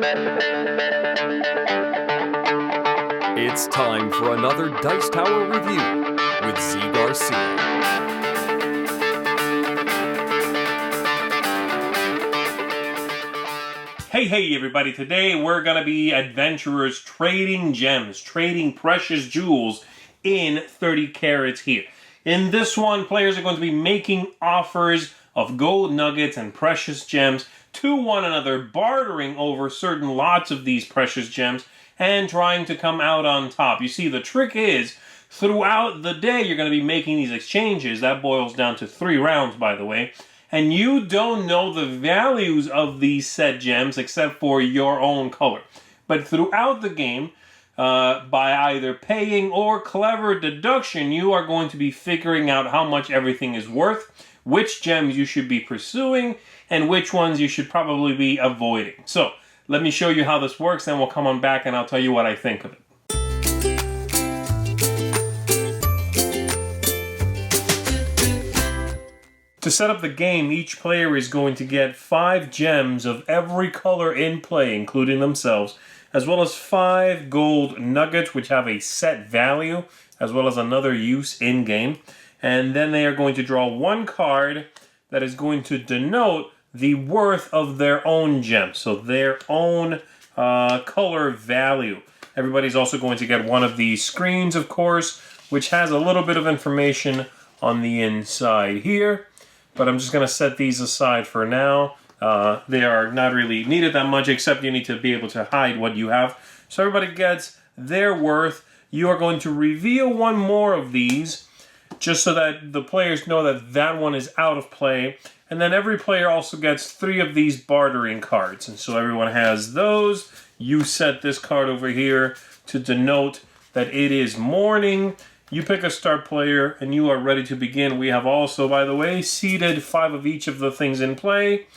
It's time for another Dice Tower review with Zee Garcia. Hey everybody, today we're going to be adventurers trading gems, trading precious jewels in 30 carats here. In this one, players are going to be making offers of gold nuggets and precious gems to one another, bartering over certain lots of these precious gems and trying to come out on top. You see, the trick is, throughout the day you're going to be making these exchanges. That boils down to 3 rounds, by the way. And you don't know the values of these said gems except for your own color. But throughout the game, by either paying or clever deduction, you are going to be figuring out how much everything is worth, which gems you should be pursuing, and which ones you should probably be avoiding. So, let me show you how this works, then we'll come on back and I'll tell you what I think of it. To set up the game, each player is going to get 5 gems of every color in play, including themselves, as well as 5 gold nuggets, which have a set value, as well as another use in-game. And then they are going to draw 1 card that is going to denote the worth of their own gem, so their own color value. Everybody's also going to get one of these screens, of course, which has a little bit of information on the inside here. But I'm just going to set these aside for now. They are not really needed that much, except you need to be able to hide what you have. So everybody gets their worth. You are going to reveal one more of these, just so that the players know that that one is out of play. And then every player also gets 3 of these bartering cards. And so everyone has those. You set this card over here to denote that it is morning. You pick a start player, and you are ready to begin. We have also, by the way, seeded 5 of each of the things in play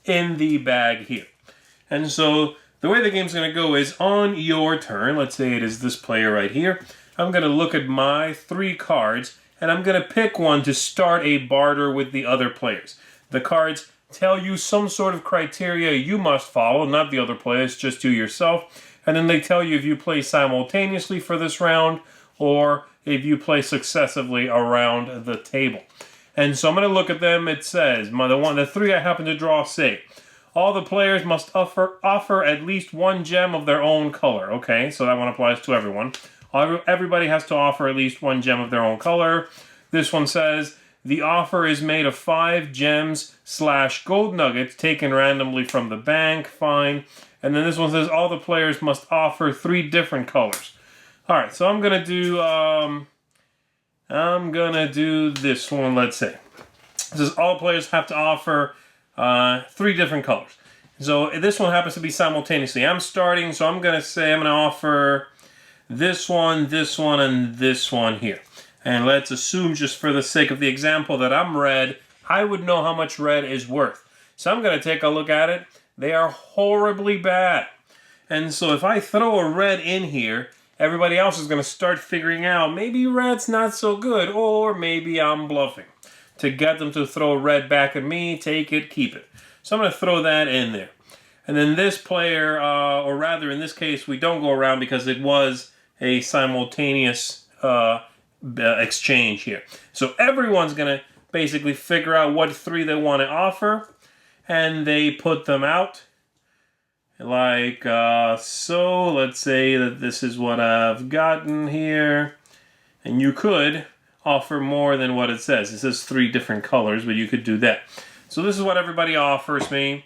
in the bag here. And so the way the game's going to go is on your turn. Let's say it is this player right here. I'm going to look at my 3 cards, and I'm going to pick one to start a barter with the other players. The cards tell you some sort of criteria you must follow, not the other players, just you yourself. And then they tell you if you play simultaneously for this round, or if you play successively around the table. And so I'm going to look at them. It says, the 3 I happen to draw say, all the players must offer at least 1 gem of their own color. Okay, so that one applies to everyone. Everybody has to offer at least 1 gem of their own color. This one says, the offer is made of 5 gems / gold nuggets taken randomly from the bank. Fine. And then this one says, all the players must offer 3 different colors. Alright, so I'm gonna do this one, let's say. It says all players have to offer 3 different colors. So this one happens to be simultaneously. I'm starting, so I'm gonna say I'm gonna offer this one, and this one here. And let's assume, just for the sake of the example, that I'm red. I would know how much red is worth. So I'm gonna take a look at it. They are horribly bad. And so if I throw a red in here, everybody else is going to start figuring out maybe red's not so good, or maybe I'm bluffing. To get them to throw red back at me, take it, keep it. So I'm going to throw that in there. And then this player, or rather in this case, we don't go around because it was a simultaneous exchange here. So everyone's going to basically figure out what 3 they want to offer, and they put them out. Like so, let's say that this is what I've gotten here. And you could offer more than what it says. It says 3 different colors, but you could do that. So this is what everybody offers me.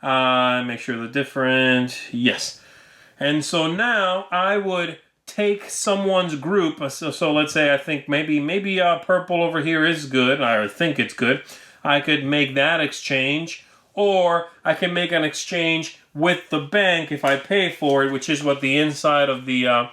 Make sure they're different. Yes. And so now I would take someone's group. So let's say I think maybe purple over here is good. I think it's good. I could make that exchange. Or I can make an exchange with the bank if I pay for it, which is what the inside of the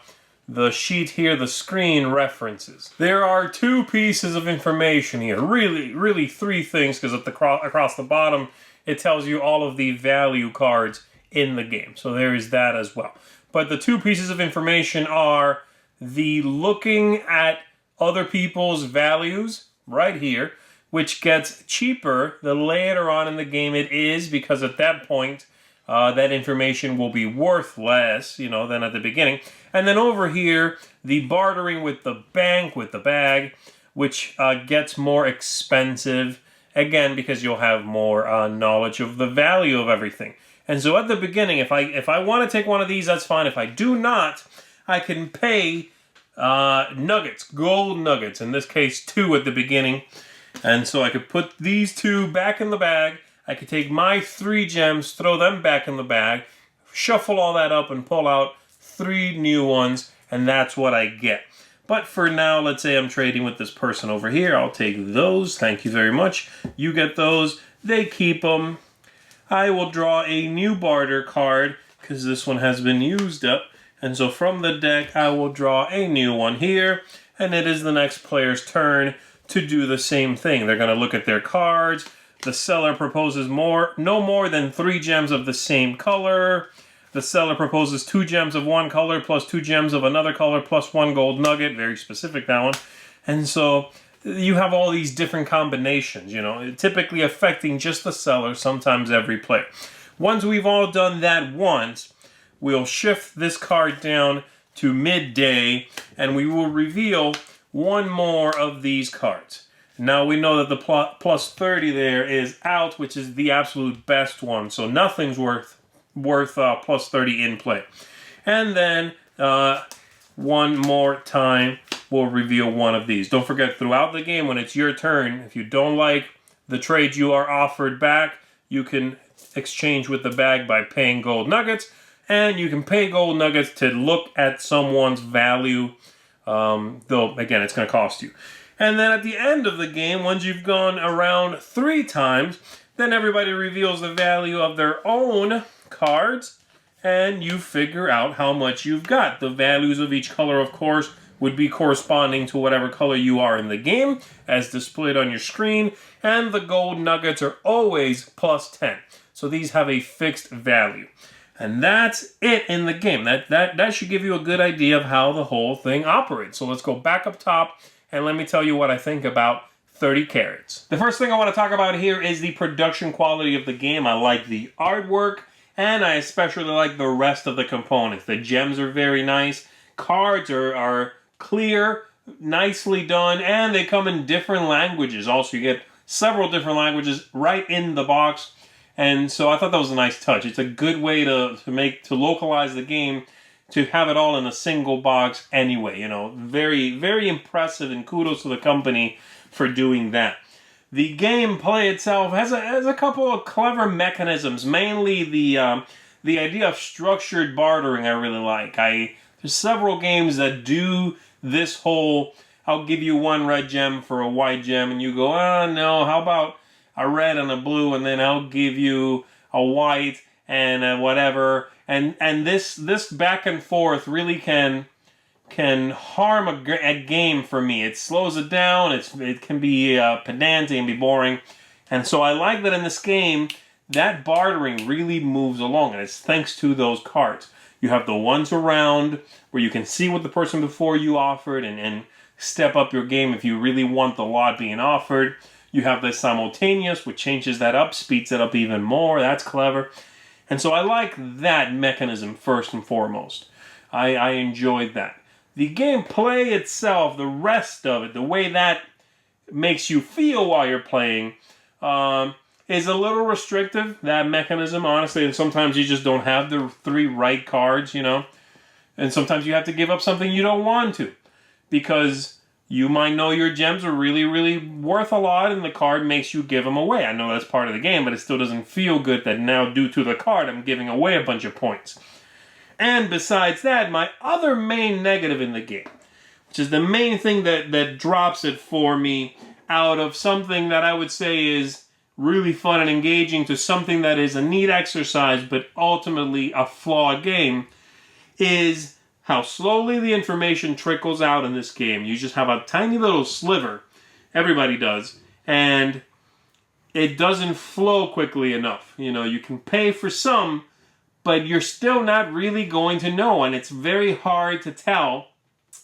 sheet here, the screen, references. There are 2 pieces of information here. Really 3 things, because across the bottom it tells you all of the value cards in the game. So there is that as well. But the 2 pieces of information are the looking at other people's values right here, which gets cheaper the later on in the game it is, because at that point that information will be worth less, than at the beginning. And then over here, the bartering with the bank, with the bag, which gets more expensive, again, because you'll have more knowledge of the value of everything. And so at the beginning, if I want to take one of these, that's fine. If I do not, I can pay nuggets, gold nuggets, in this case 2 at the beginning. And so I could put these 2 back in the bag. I could take my 3 gems, throw them back in the bag, shuffle all that up and pull out 3 new ones, and that's what I get. But for now, let's say I'm trading with this person over here. I'll take those. Thank you very much. You get those. They keep them. I will draw a new barter card because this one has been used up. And so from the deck, I will draw a new one here. And it is the next player's turn to do the same thing. They're going to look at their cards. The seller proposes no more than 3 gems of the same color. The seller proposes 2 gems of one color plus 2 gems of another color plus 1 gold nugget. Very specific, that one. And so you have all these different combinations, typically affecting just the seller, sometimes every player. Once we've all done that once, we'll shift this card down to midday, and we will reveal 1 more of these cards. Now we know that the plus 30 there is out, which is the absolute best one, so nothing's worth plus 30 in play. And then one more time, we'll reveal 1 of these. Don't forget, throughout the game, when it's your turn, if you don't like the trade you are offered back, you can exchange with the bag by paying gold nuggets, and you can pay gold nuggets to look at someone's value, though, again, it's going to cost you. And then at the end of the game, once you've gone around 3 times, then everybody reveals the value of their own cards, and you figure out how much you've got. The values of each color, of course, would be corresponding to whatever color you are in the game, as displayed on your screen, and the gold nuggets are always plus 10. So these have a fixed value. And that's it in the game. That should give you a good idea of how the whole thing operates. So let's go back up top, and let me tell you what I think about 30 Carats. The first thing I want to talk about here is the production quality of the game. I like the artwork, and I especially like the rest of the components. The gems are very nice. Cards are clear, nicely done, and they come in different languages. Also, you get several different languages right in the box. And so I thought that was a nice touch. It's a good way to localize the game, to have it all in a single box anyway. Very, very impressive, and kudos to the company for doing that. The gameplay itself has a couple of clever mechanisms. Mainly the idea of structured bartering I really like. There's several games that do this whole, I'll give you 1 red gem for a white gem, and you go, oh no, how about a red and a blue, and then I'll give you a white and a whatever. And this back and forth really can harm a game for me. It slows it down. It can be pedantic and be boring. And so I like that in this game, that bartering really moves along, and it's thanks to those cards. You have the ones around where you can see what the person before you offered and step up your game if you really want the lot being offered. You have the simultaneous, which changes that up, speeds it up even more. That's clever. And so I like that mechanism first and foremost. I enjoyed that. The gameplay itself, the rest of it, the way that makes you feel while you're playing, is a little restrictive, that mechanism, honestly. And sometimes you just don't have the 3 right cards, And sometimes you have to give up something you don't want to, because you might know your gems are really, really worth a lot, and the card makes you give them away. I know that's part of the game, but it still doesn't feel good that now, due to the card, I'm giving away a bunch of points. And besides that, my other main negative in the game, which is the main thing that drops it for me out of something that I would say is really fun and engaging to something that is a neat exercise but ultimately a flawed game, is how slowly the information trickles out in this game. You just have a tiny little sliver, everybody does, and it doesn't flow quickly enough. You can pay for some, but you're still not really going to know, and it's very hard to tell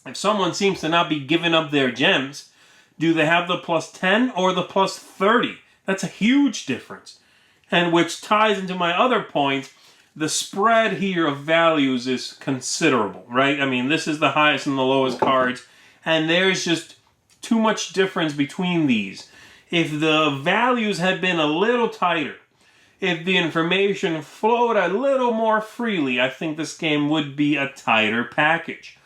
if someone seems to not be giving up their gems. Do they have the plus 10 or the plus 30? That's a huge difference. And which ties into my other point, the spread here of values is considerable, right? I mean, this is the highest and the lowest cards, and there's just too much difference between these. If the values had been a little tighter, if the information flowed a little more freely, I think this game would be a tighter package.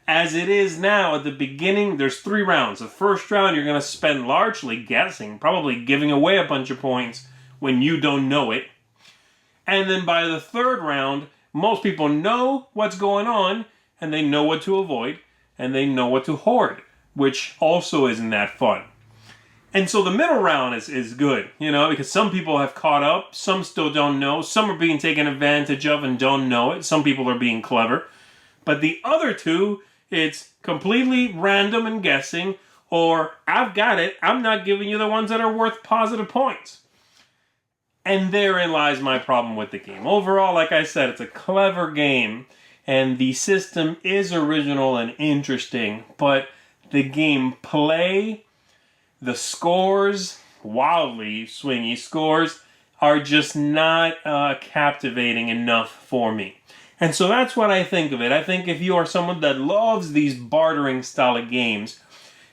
As it is now, at the beginning, there's 3 rounds. The first round, you're going to spend largely guessing, probably giving away a bunch of points when you don't know it. And then by the 3rd round, most people know what's going on, and they know what to avoid, and they know what to hoard, which also isn't that fun. And so the middle round is good, because some people have caught up, some still don't know, some are being taken advantage of and don't know it, some people are being clever. But the other 2, it's completely random and guessing, or I've got it, I'm not giving you the ones that are worth positive points. And therein lies my problem with the game. Overall, like I said, it's a clever game, and the system is original and interesting, but the gameplay, the scores, wildly swingy scores, are just not captivating enough for me. And so that's what I think of it. I think if you are someone that loves these bartering style of games,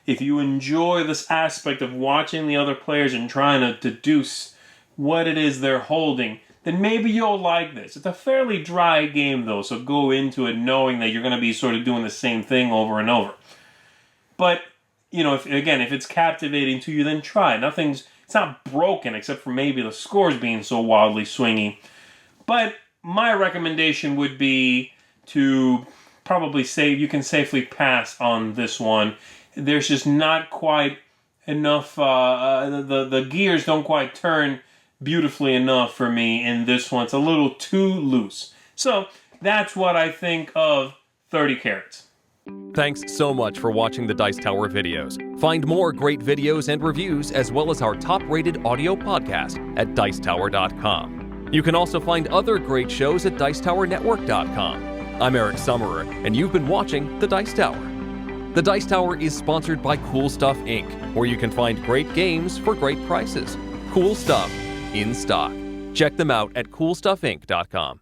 if you enjoy this aspect of watching the other players and trying to deduce what it is they're holding, then maybe you'll like this. It's a fairly dry game though, so go into it knowing that you're going to be sort of doing the same thing over and over. But if it's captivating to you, then try it. It's not broken except for maybe the scores being so wildly swingy. But my recommendation would be to probably say you can safely pass on this one. There's just not quite enough, the gears don't quite turn beautifully enough for me in this one. It's a little too loose. So that's what I think of 30 Carats. Thanks so much for watching the Dice Tower videos. Find more great videos and reviews as well as our top-rated audio podcast at Dicetower.com. You can also find other great shows at Dicetowernetwork.com. I'm Eric Summerer, and you've been watching The Dice Tower. The Dice Tower is sponsored by Cool Stuff Inc., where you can find great games for great prices. Cool stuff in stock. Check them out at CoolStuffInc.com.